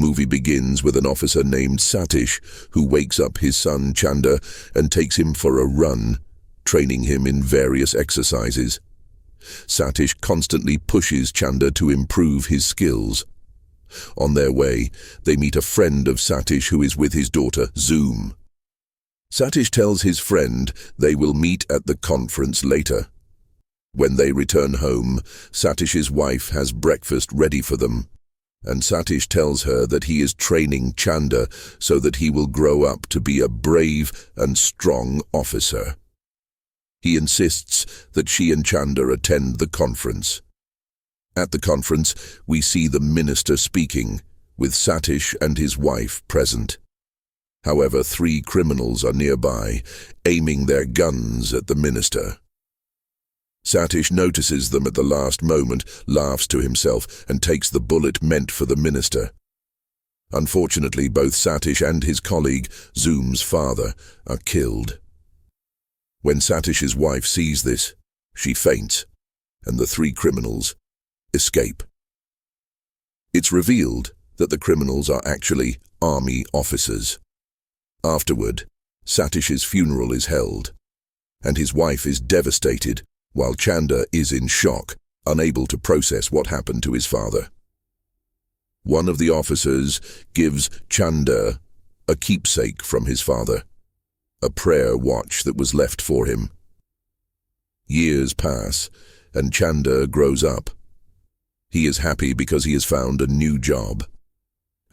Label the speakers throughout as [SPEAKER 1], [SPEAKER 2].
[SPEAKER 1] movie begins with an officer named Satish who wakes up his son Chanda and takes him for a run, training him in various exercises. Satish constantly pushes Chanda to improve his skills. On their way, they meet a friend of Satish who is with his daughter, Zoom. Satish tells his friend they will meet at the conference later. When they return home, Satish's wife has breakfast ready for them, and Satish tells her that he is training Chanda so that he will grow up to be a brave and strong officer. He insists that she and Chanda attend the conference. At the conference, we see the minister speaking, with Satish and his wife present. However, 3 criminals are nearby, aiming their guns at the minister. Satish notices them at the last moment, laughs to himself, and takes the bullet meant for the minister. Unfortunately, both Satish and his colleague, Zoom's father, are killed. When Satish's wife sees this, she faints, and the 3 criminals escape. It's revealed that the criminals are actually army officers. Afterward, Satish's funeral is held, and his wife is devastated, while Chanda is in shock, unable to process what happened to his father. One of the officers gives Chanda a keepsake from his father, a prayer watch that was left for him. Years pass, and Chanda grows up. He is happy because he has found a new job.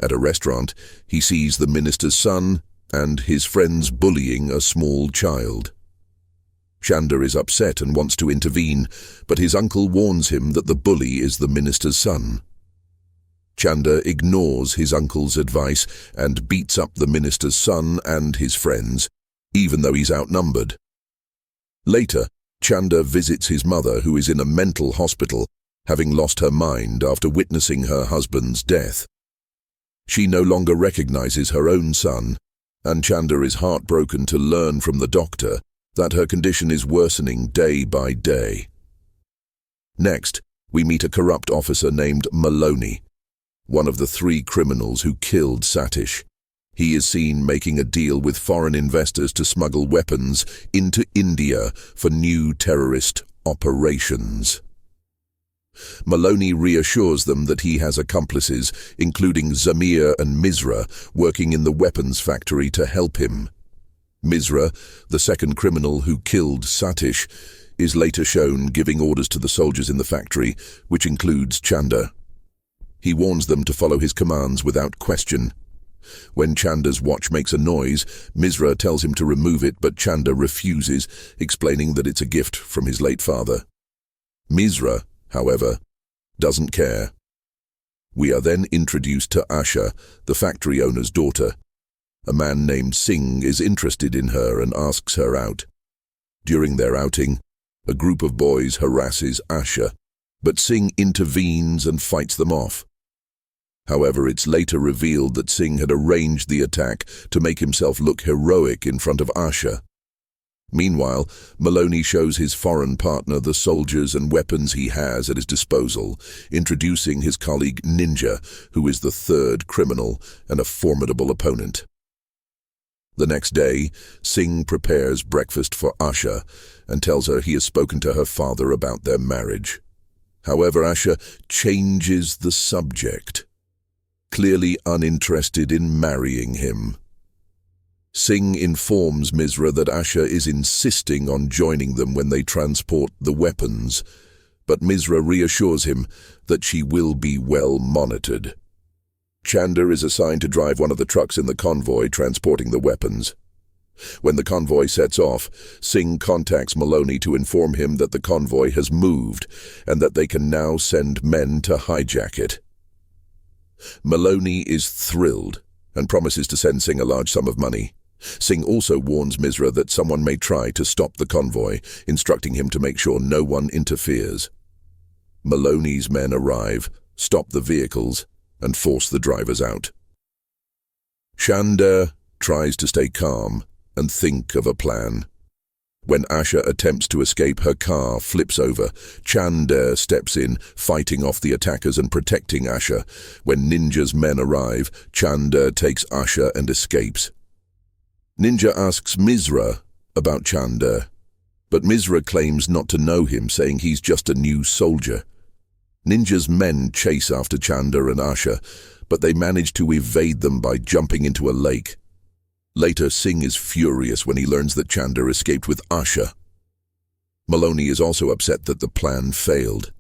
[SPEAKER 1] At a restaurant, he sees the minister's son and his friends bullying a small child. Chanda is upset and wants to intervene, but his uncle warns him that the bully is the minister's son. Chanda ignores his uncle's advice and beats up the minister's son and his friends, even though he's outnumbered. Later, Chanda visits his mother, who is in a mental hospital, having lost her mind after witnessing her husband's death. She no longer recognizes her own son, and Chanda is heartbroken to learn from the doctor that her condition is worsening day by day. Next, we meet a corrupt officer named Maloney, one of the 3 criminals who killed Satish. He is seen making a deal with foreign investors to smuggle weapons into India for new terrorist operations. Maloney reassures them that he has accomplices, including Zamir and Misra, working in the weapons factory to help him. Misra, the second criminal who killed Satish, is later shown giving orders to the soldiers in the factory, which includes Chanda. He warns them to follow his commands without question. When Chanda's watch makes a noise, Misra tells him to remove it, but Chanda refuses, explaining that it's a gift from his late father. Misra, however, doesn't care. We are then introduced to Asha, the factory owner's daughter. A man named Singh is interested in her and asks her out. During their outing, a group of boys harasses Asha, but Singh intervenes and fights them off. However, it's later revealed that Singh had arranged the attack to make himself look heroic in front of Asha. Meanwhile, Maloney shows his foreign partner the soldiers and weapons he has at his disposal, introducing his colleague Ninja, who is the 3rd criminal and a formidable opponent. The next day, Singh prepares breakfast for Asha and tells her he has spoken to her father about their marriage. However, Asha changes the subject, clearly uninterested in marrying him. Singh informs Misra that Asha is insisting on joining them when they transport the weapons, but Misra reassures him that she will be well monitored. Chanda is assigned to drive one of the trucks in the convoy transporting the weapons. When the convoy sets off, Singh contacts Maloney to inform him that the convoy has moved and that they can now send men to hijack it. Maloney is thrilled and promises to send Singh a large sum of money. Singh also warns Misra that someone may try to stop the convoy, instructing him to make sure no one interferes. Maloney's men arrive, stop the vehicles, and force the drivers out. Chanda tries to stay calm and think of a plan. When Asha attempts to escape, her car flips over. Chanda steps in, fighting off the attackers and protecting Asha. When Ninja's men arrive, Chanda takes Asha and escapes. Ninja asks Misra about Chanda, but Misra claims not to know him, saying he's just a new soldier. Ninja's men chase after Chanda and Asha, but they manage to evade them by jumping into a lake. Later, Singh is furious when he learns that Chanda escaped with Asha. Maloney is also upset that the plan failed.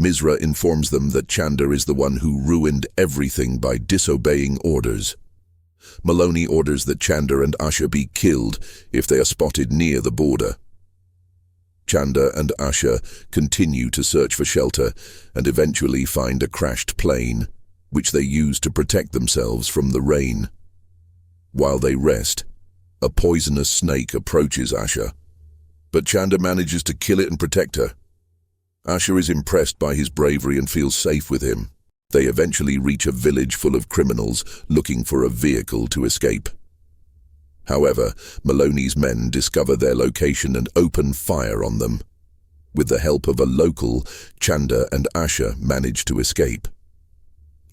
[SPEAKER 1] Misra informs them that Chanda is the one who ruined everything by disobeying orders. Maloney orders that Chanda and Asha be killed if they are spotted near the border. Chanda and Asha continue to search for shelter and eventually find a crashed plane, which they use to protect themselves from the rain. While they rest, a poisonous snake approaches Asha, but Chanda manages to kill it and protect her. Asha is impressed by his bravery and feels safe with him. They eventually reach a village full of criminals looking for a vehicle to escape. However, Maloney's men discover their location and open fire on them. With the help of a local, Chanda and Asha manage to escape.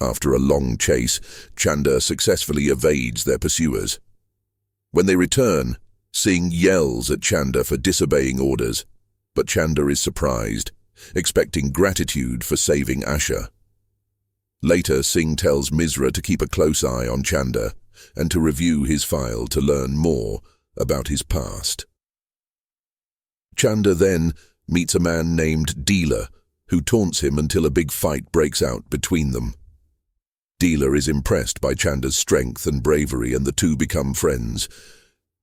[SPEAKER 1] After a long chase, Chanda successfully evades their pursuers. When they return, Singh yells at Chanda for disobeying orders, but Chanda is surprised, expecting gratitude for saving Asha. Later, Singh tells Misra to keep a close eye on Chanda and to review his file to learn more about his past. Chanda then meets a man named Dealer, who taunts him until a big fight breaks out between them. Dealer is impressed by Chanda's strength and bravery, and the two become friends.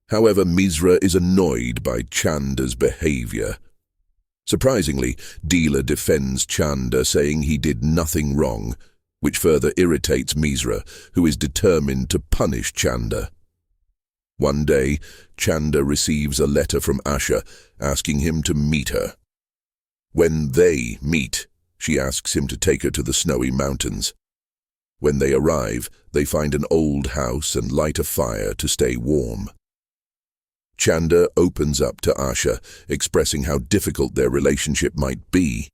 [SPEAKER 1] However, Misra is annoyed by Chanda's behavior. Surprisingly, Dealer defends Chanda, saying he did nothing wrong, which further irritates Misra, who is determined to punish Chanda. One day, Chanda receives a letter from Asha asking him to meet her. When they meet, she asks him to take her to the snowy mountains. When they arrive, they find an old house and light a fire to stay warm. Chanda opens up to Asha, expressing how difficult their relationship might be.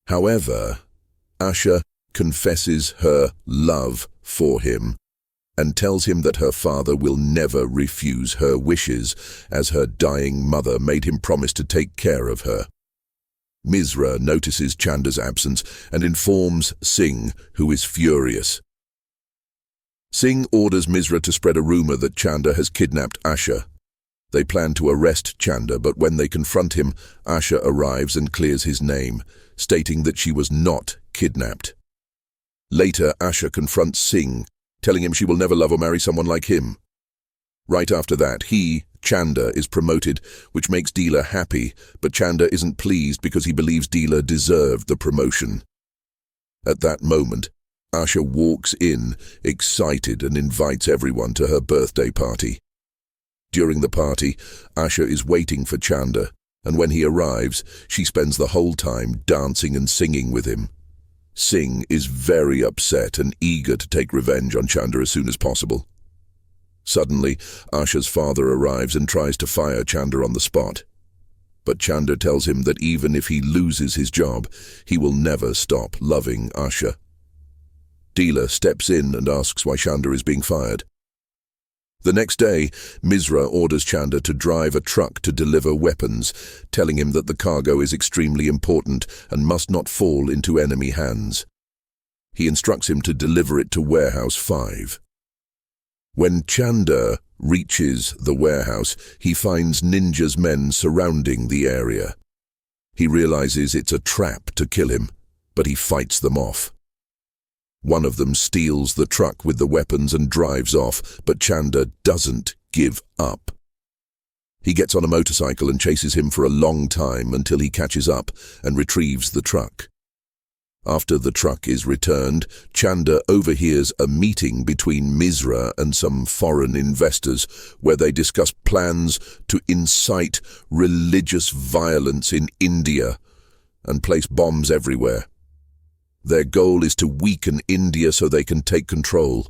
[SPEAKER 1] However, Asha confesses her love for him and tells him that her father will never refuse her wishes, as her dying mother made him promise to take care of her. Misra notices Chanda's absence and informs Singh, who is furious. Singh orders Misra to spread a rumor that Chanda has kidnapped Asha. They plan to arrest Chanda, but when they confront him, Asha arrives and clears his name, stating that she was not kidnapped. Later, Asha confronts Singh, telling him she will never love or marry someone like him. Right after that, Chanda, is promoted, which makes Dealer happy, but Chanda isn't pleased because he believes Dealer deserved the promotion. At that moment, Asha walks in, excited, and invites everyone to her birthday party. During the party, Asha is waiting for Chanda, and when he arrives, she spends the whole time dancing and singing with him. Singh is very upset and eager to take revenge on Chanda as soon as possible. Suddenly, Asha's father arrives and tries to fire Chanda on the spot. But Chanda tells him that even if he loses his job, he will never stop loving Asha. Dealer steps in and asks why Chanda is being fired. The next day, Misra orders Chanda to drive a truck to deliver weapons, telling him that the cargo is extremely important and must not fall into enemy hands. He instructs him to deliver it to Warehouse 5. When Chanda reaches the warehouse, he finds Ninja's men surrounding the area. He realizes it's a trap to kill him, but he fights them off. One of them steals the truck with the weapons and drives off, but Chanda doesn't give up. He gets on a motorcycle and chases him for a long time until he catches up and retrieves the truck. After the truck is returned, Chanda overhears a meeting between Misra and some foreign investors where they discuss plans to incite religious violence in India and place bombs everywhere. Their goal is to weaken India so they can take control.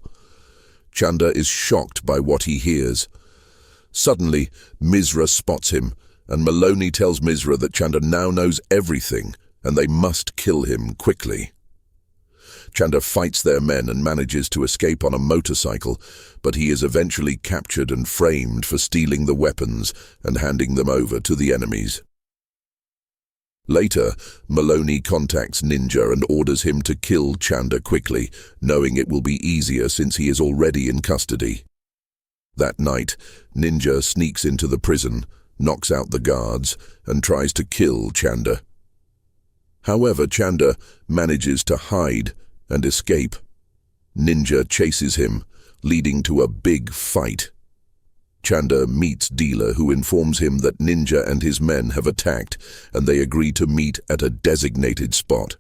[SPEAKER 1] Chanda is shocked by what he hears. Suddenly, Misra spots him and Maloney tells Misra that Chanda now knows everything and they must kill him quickly. Chanda fights their men and manages to escape on a motorcycle, but he is eventually captured and framed for stealing the weapons and handing them over to the enemies. Later, Maloney contacts Ninja and orders him to kill Chanda quickly, knowing it will be easier since he is already in custody. That night, Ninja sneaks into the prison, knocks out the guards, and tries to kill Chanda. However, Chanda manages to hide and escape. Ninja chases him, leading to a big fight. Chanda meets Dealer, who informs him that Ninja and his men have attacked, and they agree to meet at a designated spot.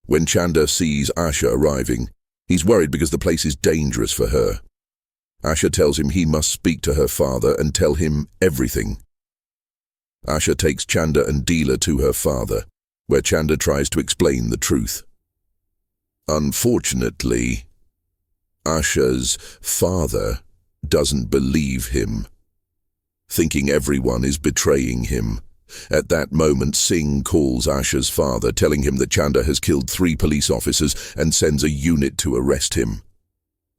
[SPEAKER 1] When Chanda sees Asha arriving, he's worried because the place is dangerous for her. Asha tells him he must speak to her father and tell him everything. Asha takes Chanda and Dealer to her father, where Chanda tries to explain the truth. Unfortunately, Asha's father doesn't believe him, thinking everyone is betraying him. At that moment, Singh calls Asha's father, telling him that Chanda has killed 3 police officers and sends a unit to arrest him.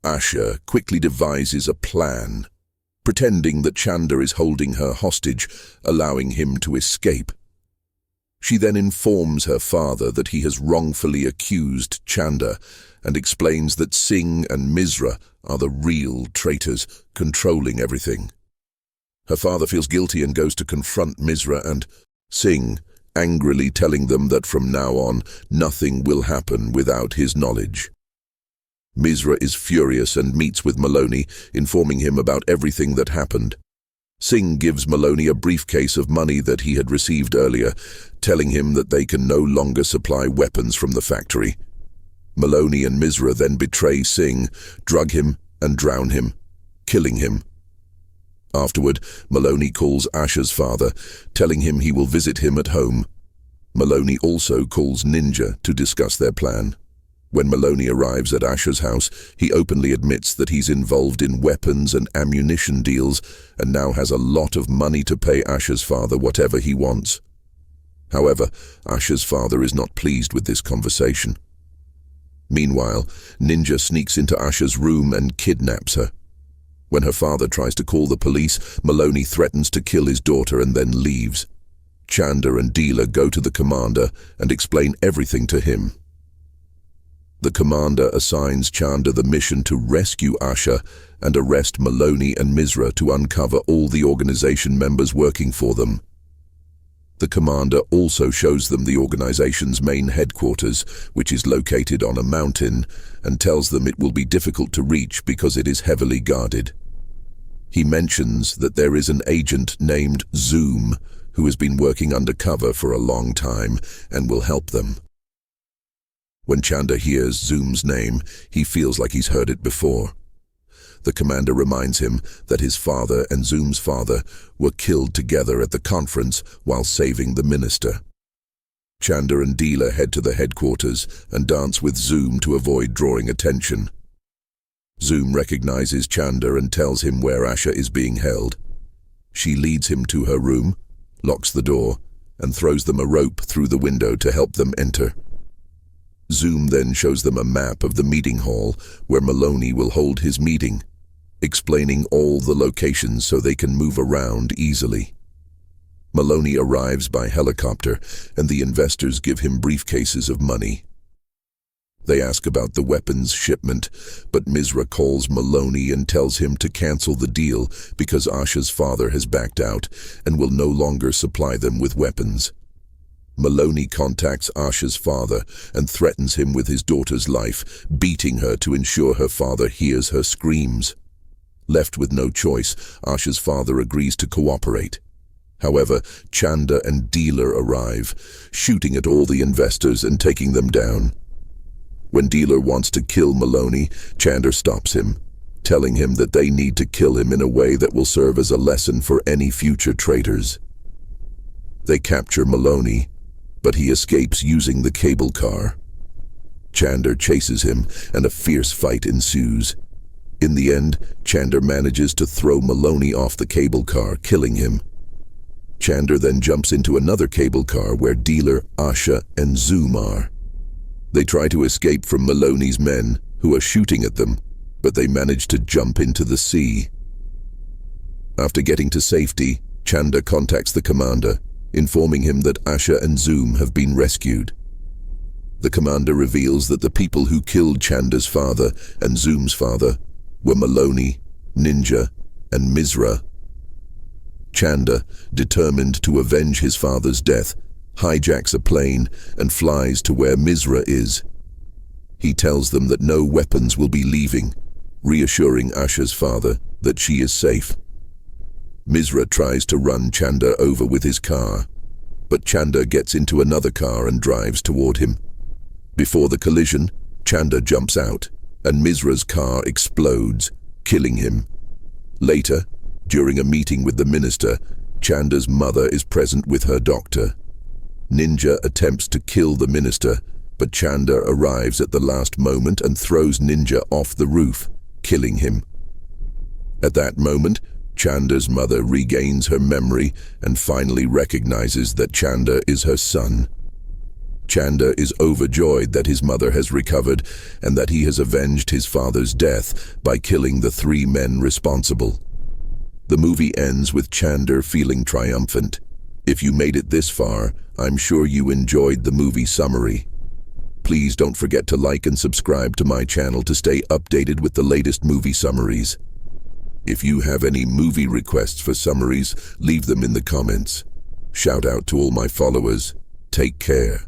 [SPEAKER 1] Asha quickly devises a plan, pretending that Chanda is holding her hostage, allowing him to escape. She then informs her father that he has wrongfully accused Chanda and explains that Singh and Misra are the real traitors, controlling everything. Her father feels guilty and goes to confront Misra and Singh, angrily telling them that from now on, nothing will happen without his knowledge. Misra is furious and meets with Maloney, informing him about everything that happened. Singh gives Maloney a briefcase of money that he had received earlier, telling him that they can no longer supply weapons from the factory. Maloney and Misra then betray Singh, drug him and drown him, killing him. Afterward, Maloney calls Asha's father, telling him he will visit him at home. Maloney also calls Ninja to discuss their plan. When Maloney arrives at Asha's house, he openly admits that he's involved in weapons and ammunition deals and now has a lot of money to pay Asha's father whatever he wants. However, Asha's father is not pleased with this conversation. Meanwhile, Ninja sneaks into Asha's room and kidnaps her. When her father tries to call the police, Maloney threatens to kill his daughter and then leaves. Chanda and Dealer go to the commander and explain everything to him. The commander assigns Chanda the mission to rescue Asha and arrest Maloney and Misra to uncover all the organization members working for them. The commander also shows them the organization's main headquarters, which is located on a mountain, and tells them it will be difficult to reach because it is heavily guarded. He mentions that there is an agent named Zoom who has been working undercover for a long time and will help them. When Chanda hears Zoom's name, he feels like he's heard it before. The commander reminds him that his father and Zoom's father were killed together at the conference while saving the minister. Chanda and Dealer head to the headquarters and dance with Zoom to avoid drawing attention. Zoom recognizes Chanda and tells him where Asha is being held. She leads him to her room, locks the door, and throws them a rope through the window to help them enter. Zoom then shows them a map of the meeting hall where Maloney will hold his meeting, explaining all the locations so they can move around easily. Maloney arrives by helicopter, and the investors give him briefcases of money. They ask about the weapons shipment, but Misra calls Maloney and tells him to cancel the deal because Asha's father has backed out and will no longer supply them with weapons. Maloney contacts Asha's father and threatens him with his daughter's life, beating her to ensure her father hears her screams. Left with no choice, Asha's father agrees to cooperate. However, Chanda and Dealer arrive, shooting at all the investors and taking them down. When Dealer wants to kill Maloney, Chanda stops him, telling him that they need to kill him in a way that will serve as a lesson for any future traitors. They capture Maloney, but he escapes using the cable car. Chanda chases him, and a fierce fight ensues. In the end, Chanda manages to throw Maloney off the cable car, killing him. Chanda then jumps into another cable car where dealer Asha and Zoom are. They try to escape from Maloney's men, who are shooting at them, but they manage to jump into the sea. After getting to safety, Chanda contacts the commander, informing him that Asha and Zoom have been rescued. The commander reveals that the people who killed Chanda's father and Zoom's father were Maloney, Ninja, and Misra. Chanda, determined to avenge his father's death, hijacks a plane and flies to where Misra is. He tells them that no weapons will be leaving, reassuring Asha's father that she is safe. Misra tries to run Chanda over with his car, but Chanda gets into another car and drives toward him. Before the collision, Chanda jumps out, and Misra's car explodes, killing him. Later, during a meeting with the minister, Chanda's mother is present with her doctor. Ninja attempts to kill the minister, but Chanda arrives at the last moment and throws Ninja off the roof, killing him. At that moment, Chanda's mother regains her memory and finally recognizes that Chanda is her son. Chanda is overjoyed that his mother has recovered and that he has avenged his father's death by killing the 3 men responsible. The movie ends with Chanda feeling triumphant. If you made it this far, I'm sure you enjoyed the movie summary. Please don't forget to like and subscribe to my channel to stay updated with the latest movie summaries. If you have any movie requests for summaries, leave them in the comments. Shout out to all my followers. Take care.